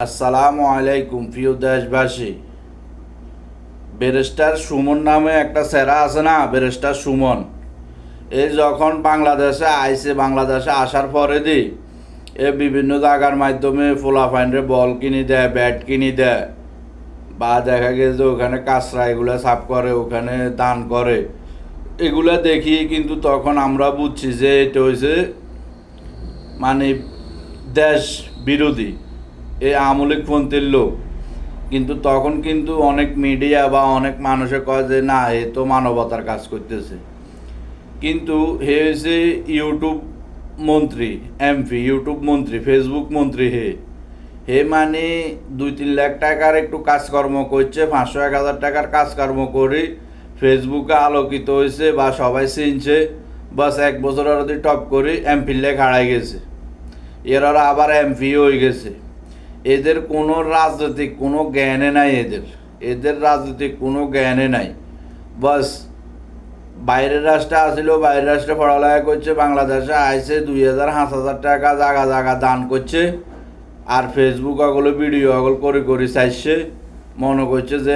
আসসালামু আলাইকুম প্রিয় দেশবাসী। ব্যারিস্টার সুমন নামে একটা সেরা আছে না, ব্যারিস্টার সুমন। এই যখন বাংলাদেশে আইছে, বাংলাদেশে আসার পরে বিভিন্ন জায়গার মাধ্যমে ফোলাফাইনরে বল কিনে দেয়, ব্যাট কিনে দেয়, বা দেখা গেছে ওখানে কাঁচরা এগুলো সাফ করে, ওখানে দান করে। এগুলা দেখি কিন্তু তখন আমরা বুঝছি যে এটা হয়েছে মানে দেশ বিরোধী, এই আমলিকপন্থীর লোক। কিন্তু তখন কিন্তু অনেক মিডিয়া বা অনেক মানুষে কয় যে না, এ তো মানবতার কাজ করতেছে। কিন্তু হে হয়েছে ইউটিউব মন্ত্রী, এমপি, ইউটিউব মন্ত্রী, ফেসবুক মন্ত্রী। হে হে মানে 2-3 লাখ টাকার একটু কাজকর্ম করছে, 500-1000 টাকার কাজকর্ম করে ফেসবুকে আলোকিত হয়েছে বা সবাই চিনছে। বাস 1 বছর যদি টপ করে এমপির লেখ হারাই গেছে, এরা আবার এমপি হয়ে গেছে। এদের কোনো রাজনৈতিক কোনো জ্ঞানে নাই, এদের রাজনৈতিক কোনো জ্ঞানে নাই। বাস বাইরের রাষ্ট্রে আসিল, বাইরের রাষ্ট্রে পড়ালেখা করছে, বাংলাদেশে আইসে 2000-5000 টাকা জাগা জাগা দান করছে, আর ফেসবুক ওগুলো ভিডিও ওগুলো করে চাইছে, মনে করছে যে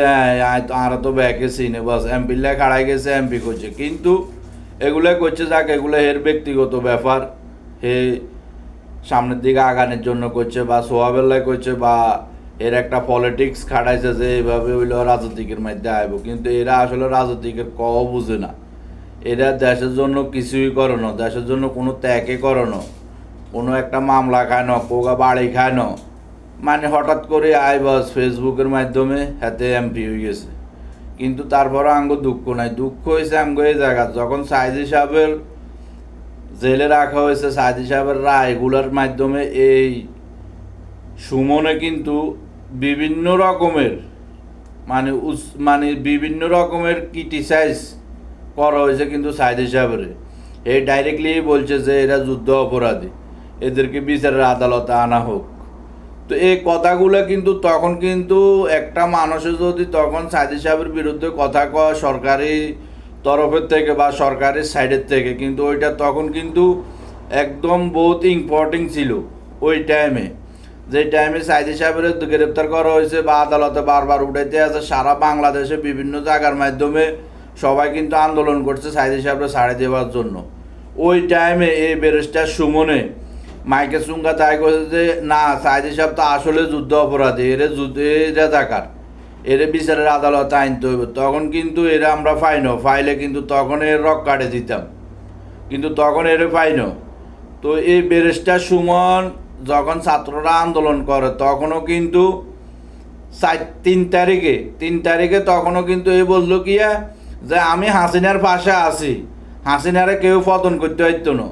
আর তো ব্যাকে চিনে, বাস এমপির লেখ হারাই গেছে, এমপি করছে। কিন্তু এগুলো করছে যাক, এগুলো এর ব্যক্তিগত ব্যাপার। হে সামনের দিকে আগানোর জন্য করছে বা সোয়াবেল্লায় করছে, বা এর একটা পলিটিক্স খাটাইছে যে এইভাবে হইলো রাজনীতিকের মধ্যে আইব। কিন্তু এরা আসলে রাজনীতিকের বুঝে না। এরা দেশের জন্য কিছুই করে না, দেশের জন্য কোনো ত্যাগই করে না, কোনো একটা মামলা খায় না, কোগা বাড়ি খায় না। মানে হঠাৎ করে আই বাস ফেসবুকের মাধ্যমে হাতে এমপি হয়ে গেছে। কিন্তু তারপরে আঙ্গো দুঃখ নাই, দুঃখ হয়েছে আঙ্গো এই জায়গা যখন সাইদি সাহেবের জেলে রাখা হয়েছে, সাইদি সাহেবের রায়গুলোর মাধ্যমে এই সুমনে কিন্তু বিভিন্ন রকমের মানে বিভিন্ন রকমের ক্রিটিসাইজ করা হয়েছে কিন্তু সাইদি সাহেবের। এই ডাইরেক্টলি বলছে যে এরা যুদ্ধ অপরাধী, এদেরকে বিচারের আদালতে আনা হোক। তো এই কথাগুলো কিন্তু তখন কিন্তু একটা মানুষের যদি তখন সাইদি সাহেবের বিরুদ্ধে কথা কয় সরকারি তরফের থেকে বা সরকারি সাইডের থেকে, কিন্তু ওইটা তখন কিন্তু একদম বহুত ইম্পর্টেন্ট ছিল ওই টাইমে। যে টাইমে সাইদি সাহেবের গ্রেপ্তার করা হয়েছে বা আদালতে বারবার উঠাইতে আছে, সারা বাংলাদেশে বিভিন্ন জায়গার মাধ্যমে সবাই কিন্তু আন্দোলন করছে সাইদি সাহেবরা ছাড়ে দেওয়ার জন্য। ওই টাইমে এই ব্যারিস্টার সুমনে মাইকে সুঙ্গা তাই করছে যে না, সাইদি সাহেব তো আসলে যুদ্ধ অপরাধী, এরা থাকার এরে বিচারের আদালতে আনতে হইব। তখন কিন্তু এরা আমরা ফাইলে কিন্তু তখন এর রক কাটে দিতাম, কিন্তু তখন এর পাইনো। তো এই ব্যারিস্টার সুমন যখন ছাত্ররা আন্দোলন করে তখনও কিন্তু 3 তারিখে তখনও কিন্তু এই বললো কি যে আমি হাসিনার পাশে আছি, হাসিনারে কেউ পতন করতে হইতো না।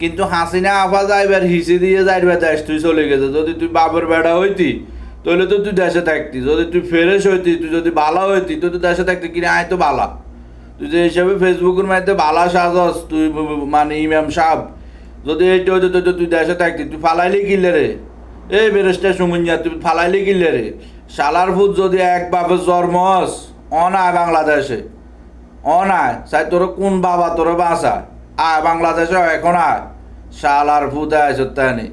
কিন্তু হাসিনা আফা যাইবার হিসি দিয়ে যাইবার দেশ তুই চলে গেছে। যদি তুই বাপের বেড়া হইতি তাহলে তো তুই দেশে থাকতি, যদি তুই ফ্রেশ হইতি, তুই যদি বালা হইতি তো তুই দেশে থাকতি। কিনে আয় তো বালা, তুই যে হিসাবে ফেসবুকের মধ্যে বালা সাজস তুই, মানে ইমাম সাহেব, যদি এইটা হইতো তো তুই দেশে থাকতি। তুই ফালাইলি কিনলে রে, এই ব্যারিস্টার সুমনিয়া, তুই ফালাইলি কিনলে রে। শালার ফুট যদি এক বাপের জন্মস অনায় বাংলাদেশে, অনায় চাই তোর কোন বাবা তোর বাঁচা, আয় বাংলাদেশে এখন আয়। শালার ফুট আয় সত্যানি।